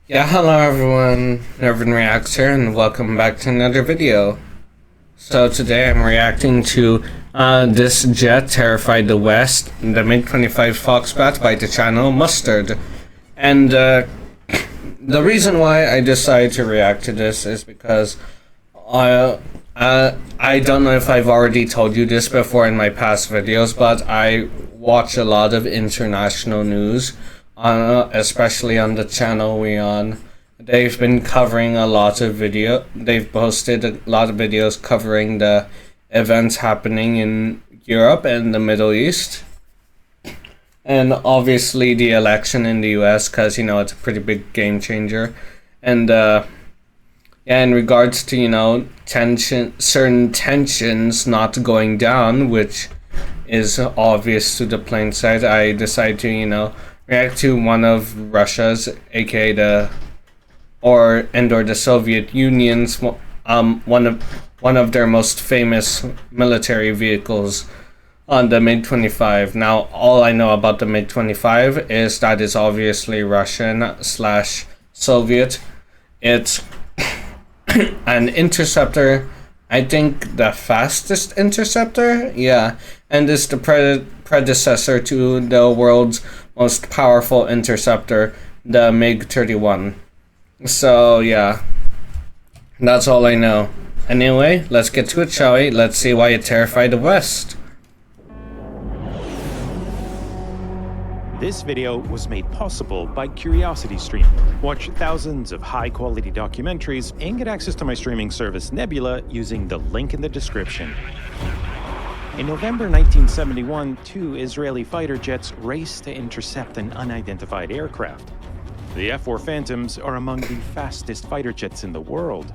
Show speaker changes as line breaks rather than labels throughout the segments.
Yeah, hello everyone, Nervin Reacts here, and welcome back to another video. So today I'm reacting to this jet terrified the West, the Mig-25 Foxbat by the channel Mustard. And the reason why I decided to react to this is because I don't know if I've already told you this before in my past videos, but I watch a lot of international news, especially on the channel we on. They've been covering a lot of they've posted a lot of videos covering the events happening in Europe and the Middle East. And obviously the election in the US, because, it's a pretty big game changer. And, yeah, in regards to, certain tensions not going down, which is obvious to the plain sight, I decided to, react to one of Russia's, aka the Soviet Union's, one of their most famous military vehicles, on the Mig-25. Now, all I know about the Mig-25 is that it's obviously Russian/Soviet. It's an interceptor, I think the fastest interceptor, yeah, and it's the predecessor to the world's most powerful interceptor, the Mig-31. So, yeah, that's all I know. Anyway, let's get to it, shall we? Let's see why it terrified the West.
This video was made possible by CuriosityStream. Watch thousands of high-quality documentaries and get access to my streaming service Nebula using the link in the description. In November 1971, two Israeli fighter jets raced to intercept an unidentified aircraft. The F-4 Phantoms are among the fastest fighter jets in the world.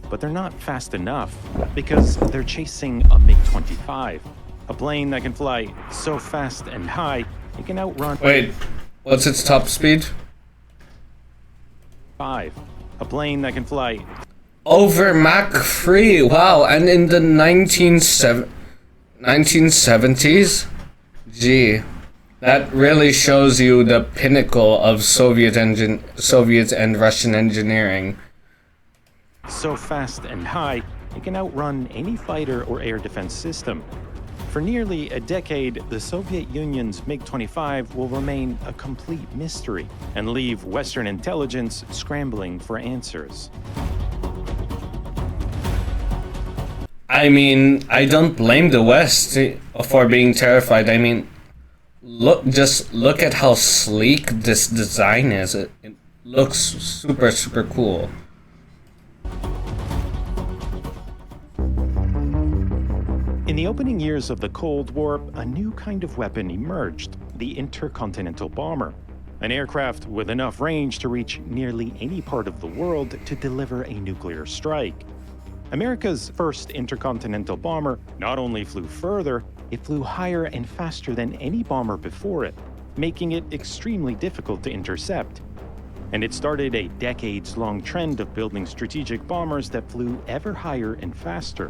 But they're not fast enough because they're chasing a Mig-25, a plane that can fly so fast and high it can outrun...
Wait, what's its top speed?
5. A plane that can fly...
Over Mach 3, wow, and in the 1970s? Gee, that really shows you the pinnacle of Soviet and Russian engineering.
So fast and high, it can outrun any fighter or air defense system. For nearly a decade, the Soviet Union's Mig-25 will remain a complete mystery and leave Western intelligence scrambling for answers.
I mean, I don't blame the West for being terrified. I mean, just look at how sleek this design is. It looks super, super cool.
In the opening years of the Cold War, a new kind of weapon emerged, the intercontinental bomber, an aircraft with enough range to reach nearly any part of the world to deliver a nuclear strike. America's first intercontinental bomber not only flew further, it flew higher and faster than any bomber before it, making it extremely difficult to intercept. And it started a decades-long trend of building strategic bombers that flew ever higher and faster.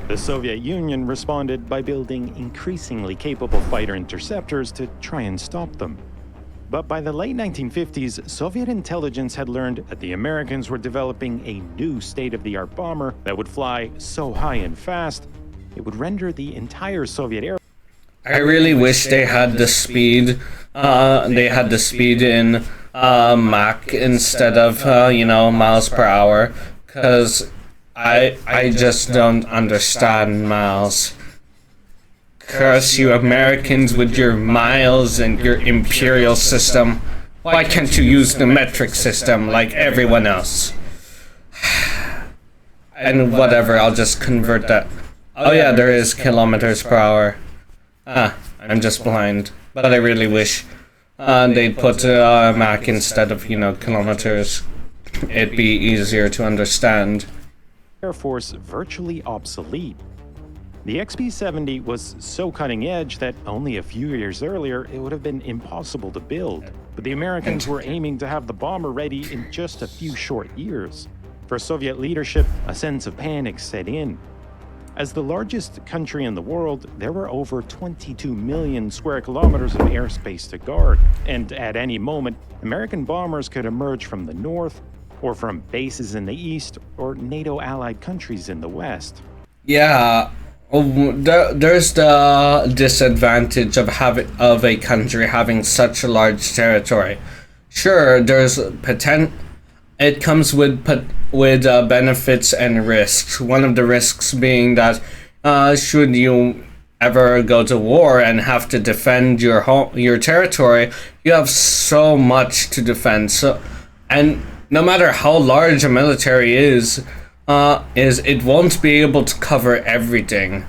The Soviet Union responded by building increasingly capable fighter interceptors to try and stop them. But by the late 1950s, Soviet intelligence had learned that the Americans were developing a new state-of-the-art bomber that would fly so high and fast, it would render the entire Soviet air...
I really wish they had the speed, in Mach instead of, miles per hour, because I just don't understand miles. Curse you Americans with your miles and your imperial system. Why can't you use the metric system like everyone else? And whatever, I'll just convert that. Oh yeah, there is kilometers per hour. I'm just blind. But I really wish they'd put Mach instead of, kilometers. It'd be easier to understand.
Air Force virtually obsolete. The XB-70 was so cutting edge that only a few years earlier it would have been impossible to build. But the Americans were aiming to have the bomber ready in just a few short years. For Soviet leadership, a sense of panic set in. As the largest country in the world, there were over 22 million square kilometers of airspace to guard, and at any moment, American bombers could emerge from the north, or from bases in the east, or NATO-allied countries in the west.
Yeah, there's the disadvantage of a country having such a large territory. Sure, there's potential. It comes with benefits and risks. One of the risks being that should you ever go to war and have to defend your territory, you have so much to defend. And no matter how large a military is it won't be able to cover everything.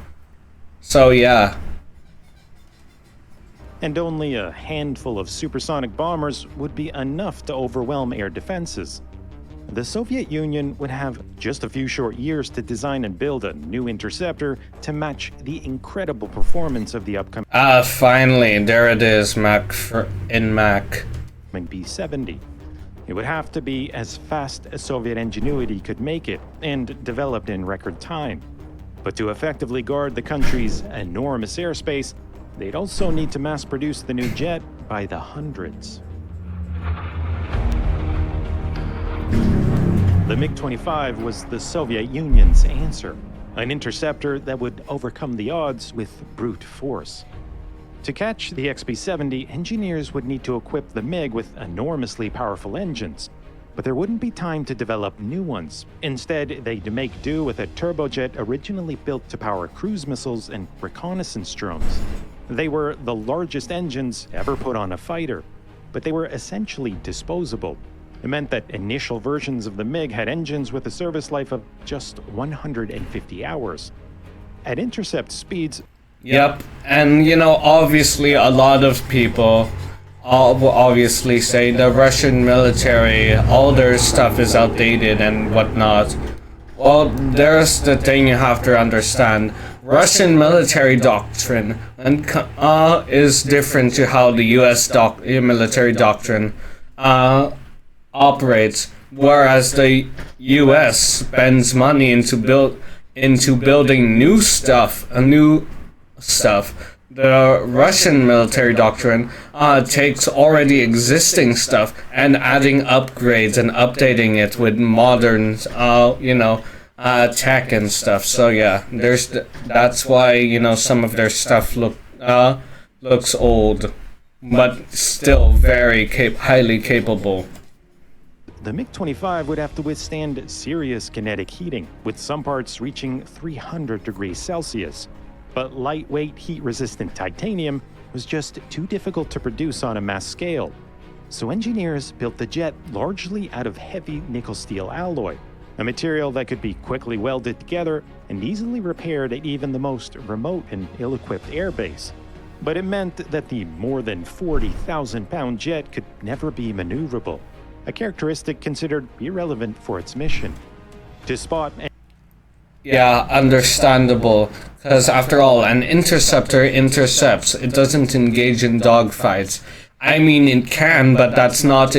So yeah.
And only a handful of supersonic bombers would be enough to overwhelm air defenses. The Soviet Union would have just a few short years to design and build a new interceptor to match the incredible performance of the upcoming
finally, there it is, Mac.
B-70. It would have to be as fast as Soviet ingenuity could make it, and developed in record time. But to effectively guard the country's enormous airspace, they'd also need to mass-produce the new jet by the hundreds. The Mig-25 was the Soviet Union's answer, an interceptor that would overcome the odds with brute force. To catch the XB-70, engineers would need to equip the MiG with enormously powerful engines, but there wouldn't be time to develop new ones. Instead, they'd make do with a turbojet originally built to power cruise missiles and reconnaissance drones. They were the largest engines ever put on a fighter, but they were essentially disposable. It meant that initial versions of the MiG had engines with a service life of just 150 hours. At intercept speeds...
Yep, and obviously a lot of people will obviously say the Russian military, all their stuff is outdated and whatnot. Well, there's the thing you have to understand. Russian military doctrine is different to how the U.S. military doctrine operates, whereas the U.S. spends money into building new stuff. The Russian military doctrine takes already existing stuff and adding upgrades and updating it with modern, tech and stuff. So yeah, that's why some of their stuff looks old, but still very highly capable.
The Mig-25 would have to withstand serious kinetic heating, with some parts reaching 300 degrees Celsius. But lightweight, heat-resistant titanium was just too difficult to produce on a mass scale. So engineers built the jet largely out of heavy nickel-steel alloy, a material that could be quickly welded together and easily repaired at even the most remote and ill-equipped airbase. But it meant that the more than 40,000-pound jet could never be maneuverable, a characteristic considered irrelevant for its mission. To spot and...
Yeah, understandable, because after all, an interceptor intercepts, it doesn't engage in dogfights. I mean, it can, but that's not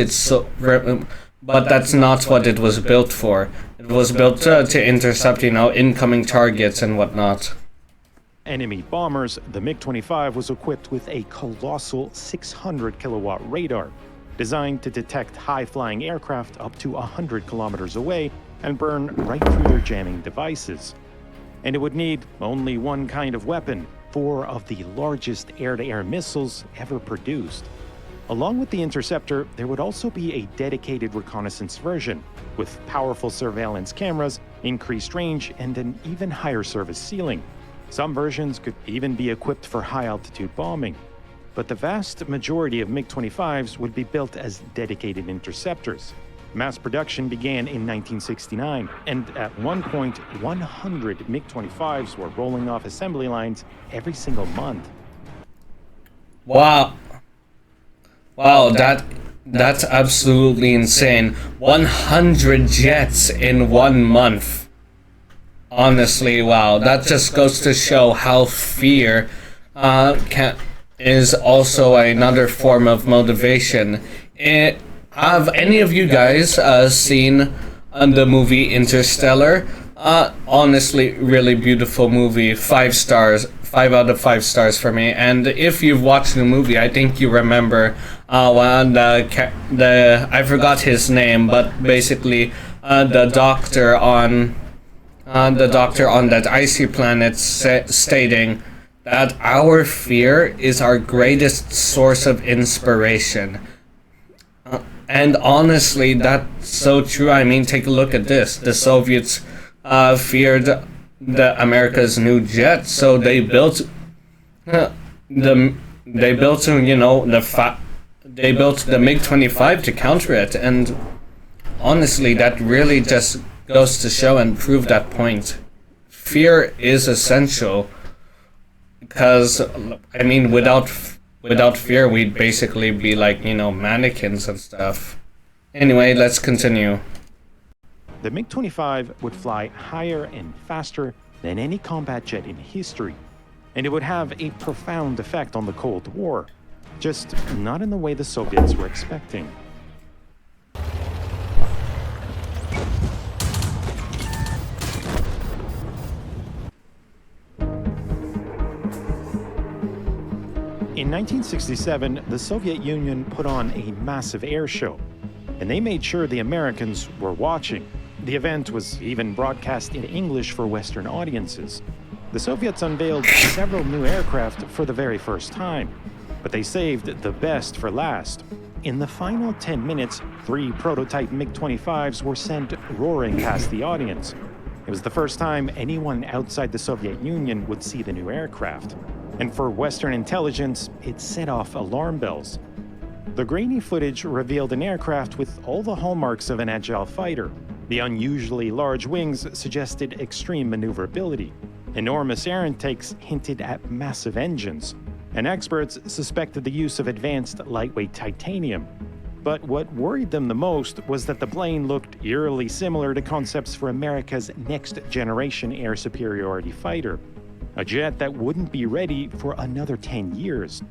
what it was built for. It was built to intercept, incoming targets and whatnot.
Enemy bombers, the Mig-25 was equipped with a colossal 600-kilowatt radar, designed to detect high-flying aircraft up to 100 kilometers away and burn right through their jamming devices. And it would need only one kind of weapon, 4 of the largest air-to-air missiles ever produced. Along with the interceptor, there would also be a dedicated reconnaissance version, with powerful surveillance cameras, increased range, and an even higher service ceiling. Some versions could even be equipped for high-altitude bombing. But the vast majority of MiG-25s would be built as dedicated interceptors. Mass production began in 1969, and at one point, 100 MiG-25s were rolling off assembly lines every single month.
Wow, that's absolutely insane. 100 jets in 1 month. Honestly, wow, that just goes to show how fear is also another form of motivation. Have any of you guys seen the movie Interstellar? Honestly, really beautiful movie. 5 stars, 5 out of 5 stars for me. And if you've watched the movie, I think you remember when the I forgot his name, but basically the doctor on that icy planet stating that our fear is our greatest source of inspiration. And honestly, that's so true. I mean, take a look at this. The Soviets feared America's new jet, so they built they built the Mig-25 to counter it. And honestly, that really just goes to show and prove that point. Fear is essential, because I mean, without fear, we'd basically be like, mannequins and stuff. Anyway, let's continue.
The MiG-25 would fly higher and faster than any combat jet in history, and it would have a profound effect on the Cold War, just not in the way the Soviets were expecting. In 1967, the Soviet Union put on a massive air show, and they made sure the Americans were watching. The event was even broadcast in English for Western audiences. The Soviets unveiled several new aircraft for the very first time, but they saved the best for last. In the final 10 minutes, 3 prototype MiG-25s were sent roaring past the audience. It was the first time anyone outside the Soviet Union would see the new aircraft. And for Western intelligence, it set off alarm bells. The grainy footage revealed an aircraft with all the hallmarks of an agile fighter. The unusually large wings suggested extreme maneuverability. Enormous air intakes hinted at massive engines, and experts suspected the use of advanced lightweight titanium. But what worried them the most was that the plane looked eerily similar to concepts for America's next-generation air superiority fighter, a jet that wouldn't be ready for another 10 years.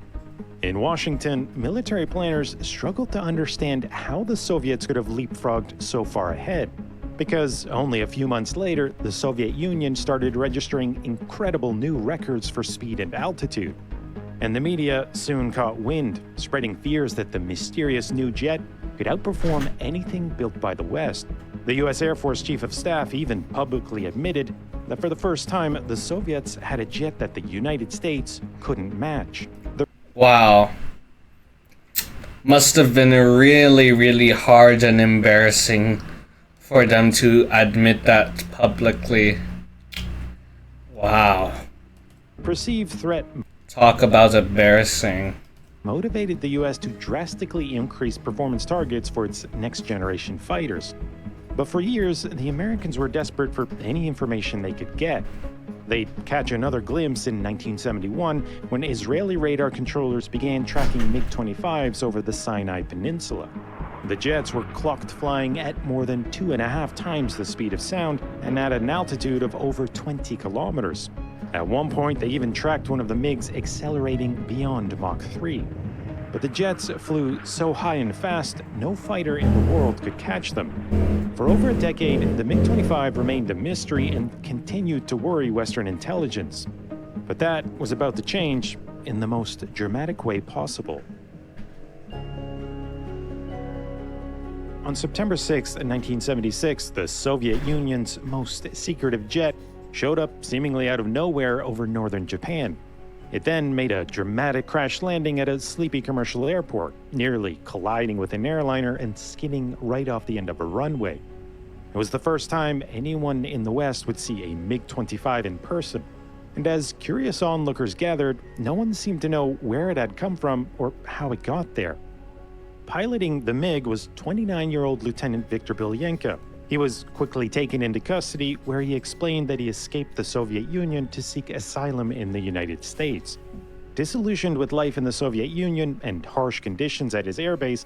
In Washington, military planners struggled to understand how the Soviets could have leapfrogged so far ahead, because only a few months later, the Soviet Union started registering incredible new records for speed and altitude. And the media soon caught wind, spreading fears that the mysterious new jet could outperform anything built by the West. The US Air Force Chief of Staff even publicly admitted that for the first time, the Soviets had a jet that the United States couldn't match.
Wow. Must have been really, really hard and embarrassing for them to admit that publicly. Wow.
Perceived threat
Talk about embarrassing.
motivated the US to drastically increase performance targets for its next-generation fighters. But for years, the Americans were desperate for any information they could get. They'd catch another glimpse in 1971 when Israeli radar controllers began tracking MiG-25s over the Sinai Peninsula. The jets were clocked flying at more than 2.5 times the speed of sound and at an altitude of over 20 kilometers. At one point, they even tracked one of the MiGs accelerating beyond Mach 3. But the jets flew so high and fast, no fighter in the world could catch them. For over a decade, the MiG-25 remained a mystery and continued to worry Western intelligence. But that was about to change in the most dramatic way possible. On September 6, 1976, the Soviet Union's most secretive jet showed up seemingly out of nowhere over northern Japan. It then made a dramatic crash landing at a sleepy commercial airport, nearly colliding with an airliner and skidding right off the end of a runway. It was the first time anyone in the West would see a MiG-25 in person, and as curious onlookers gathered, no one seemed to know where it had come from or how it got there. Piloting the MiG was 29-year-old Lieutenant Viktor Belyanka. He was quickly taken into custody, where he explained that he escaped the Soviet Union to seek asylum in the United States. Disillusioned with life in the Soviet Union and harsh conditions at his airbase,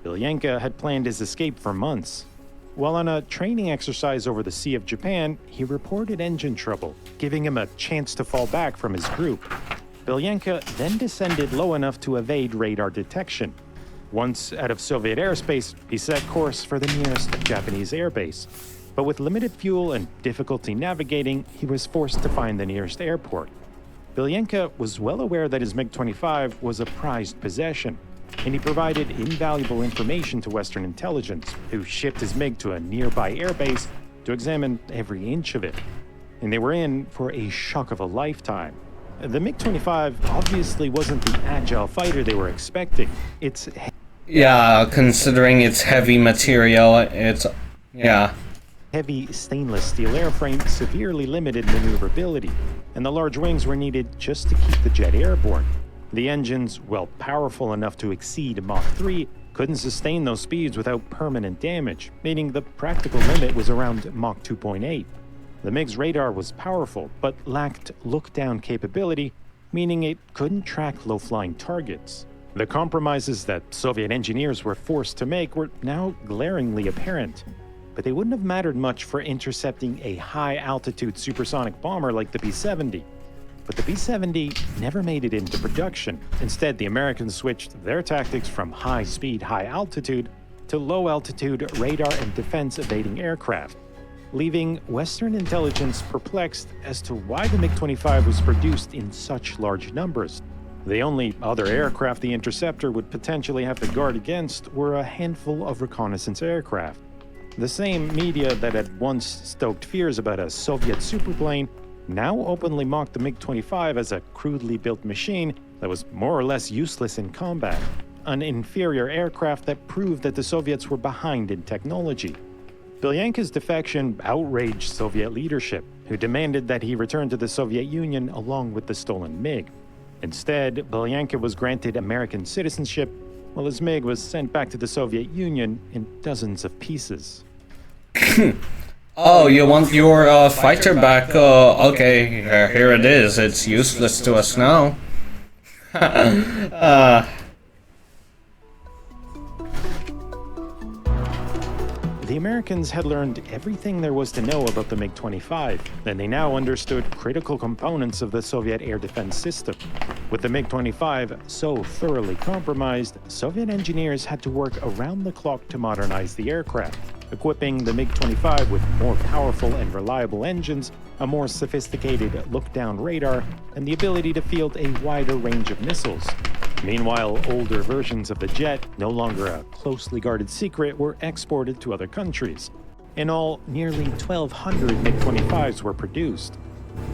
Belyanka had planned his escape for months. While on a training exercise over the Sea of Japan, he reported engine trouble, giving him a chance to fall back from his group. Belyanka then descended low enough to evade radar detection. Once out of Soviet airspace, he set course for the nearest Japanese airbase. But with limited fuel and difficulty navigating, he was forced to find the nearest airport. Belyanka was well aware that his MiG-25 was a prized possession, and he provided invaluable information to Western intelligence, who shipped his MiG to a nearby airbase to examine every inch of it. And they were in for a shock of a lifetime. The MiG-25 obviously wasn't the agile fighter they were expecting.
Yeah, considering its heavy material, yeah.
Heavy stainless steel airframe severely limited maneuverability, and the large wings were needed just to keep the jet airborne. The engines, while powerful enough to exceed Mach 3, couldn't sustain those speeds without permanent damage, meaning the practical limit was around Mach 2.8. The MiG's radar was powerful, but lacked look-down capability, meaning it couldn't track low-flying targets. The compromises that Soviet engineers were forced to make were now glaringly apparent, but they wouldn't have mattered much for intercepting a high-altitude supersonic bomber like the B-70. But the B-70 never made it into production. Instead, the Americans switched their tactics from high-speed, high-altitude to low-altitude radar and defense-evading aircraft, leaving Western intelligence perplexed as to why the MiG-25 was produced in such large numbers. The only other aircraft the interceptor would potentially have to guard against were a handful of reconnaissance aircraft. The same media that had once stoked fears about a Soviet superplane now openly mocked the MiG-25 as a crudely built machine that was more or less useless in combat, an inferior aircraft that proved that the Soviets were behind in technology. Belyanka's defection outraged Soviet leadership, who demanded that he return to the Soviet Union along with the stolen MiG. Instead, Belyanka was granted American citizenship, while his MiG was sent back to the Soviet Union in dozens of pieces.
Oh, you want your fighter back? Okay, here it is. It's useless to us now.
The Americans had learned everything there was to know about the MiG-25, and they now understood critical components of the Soviet air defense system. With the MiG-25 so thoroughly compromised, Soviet engineers had to work around the clock to modernize the aircraft, equipping the MiG-25 with more powerful and reliable engines, a more sophisticated look-down radar, and the ability to field a wider range of missiles. Meanwhile, older versions of the jet, no longer a closely guarded secret, were exported to other countries. In all, nearly 1,200 MiG-25s were produced.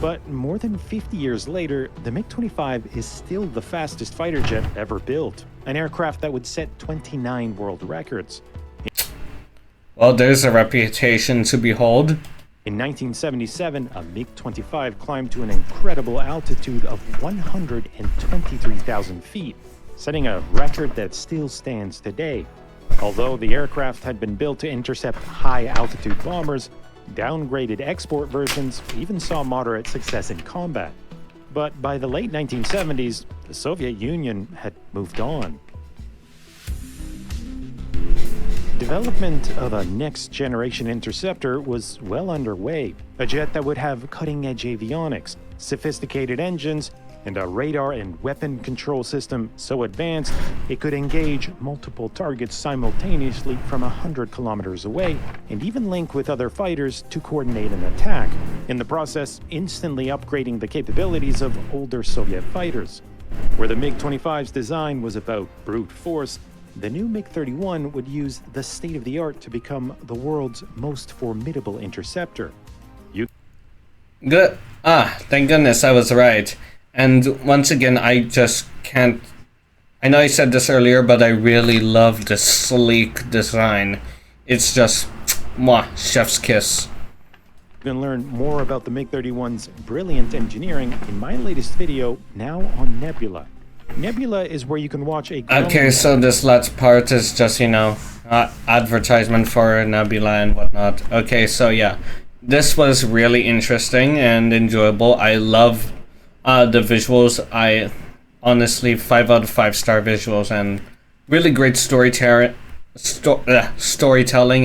But more than 50 years later, the MiG-25 is still the fastest fighter jet ever built, an aircraft that would set 29 world records.
Well, there's a reputation to behold.
In 1977, a MiG-25 climbed to an incredible altitude of 123,000 feet, setting a record that still stands today. Although the aircraft had been built to intercept high-altitude bombers, downgraded export versions even saw moderate success in combat. But by the late 1970s, the Soviet Union had moved on. Development of a next-generation interceptor was well underway, a jet that would have cutting-edge avionics, sophisticated engines, and a radar and weapon control system so advanced it could engage multiple targets simultaneously from 100 kilometers away and even link with other fighters to coordinate an attack, in the process instantly upgrading the capabilities of older Soviet fighters. Where the MiG-25's design was about brute force, the new MiG-31 would use the state-of-the-art to become the world's most formidable interceptor.
Good. Thank goodness I was right. And once again, I just can't... I know I said this earlier, but I really love the sleek design. It's just... mwah, chef's kiss.
You can learn more about the MiG-31's brilliant engineering in my latest video, now on Nebula. Nebula is where you can watch a...
Okay, so this last part is just, you know, advertisement for Nebula and whatnot. Okay, so yeah, this was really interesting and enjoyable. I love the visuals. I honestly 5 out of 5 star visuals and really great storytelling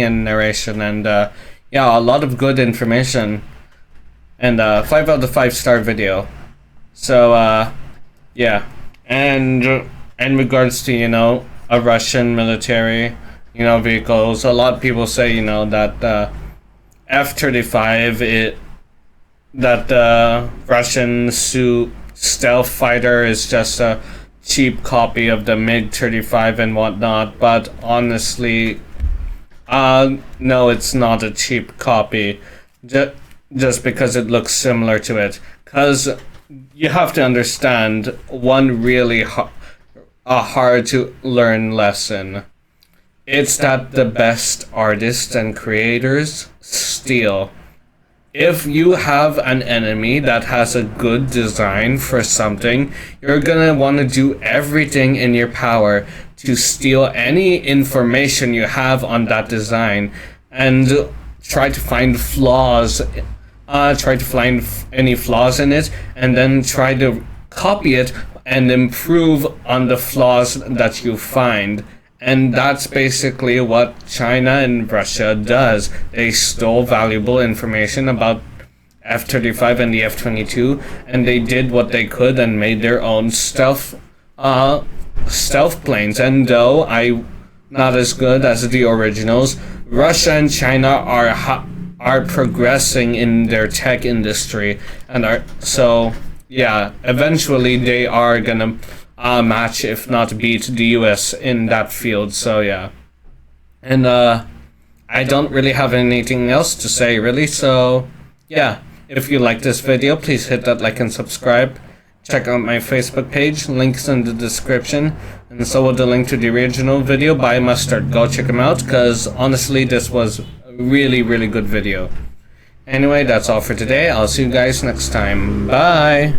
and narration, and yeah, a lot of good information, and 5 out of 5 star video. So yeah. And in regards to, you know, a Russian military, you know, vehicles, a lot of people say, you know, that F-35, that the Russian stealth fighter is just a cheap copy of the Mig-25 and whatnot, but honestly, no, it's not a cheap copy, just because it looks similar to it. Because you have to understand one really hard to learn lesson. It's that the best artists and creators steal. If you have an enemy that has a good design for something, you're gonna want to do everything in your power to steal any information you have on that design and try to find flaws. Try to find any flaws in it, and then try to copy it and improve on the flaws that you find. And that's basically what China and Russia does. They stole valuable information about F-35 and the F-22, and they did what they could and made their own stealth planes. And though not as good as the originals, Russia and China are progressing in their tech industry, and eventually they are gonna match, if not beat, the US in that field. So yeah, and I don't really have anything else to say really. So yeah, if you like this video, please hit that like and subscribe. Check out my Facebook page, links in the description, and so will the link to the original video by Mustard. Go check him out, because honestly this was a really good video. Anyway, that's all for today. I'll see you guys next time. Bye!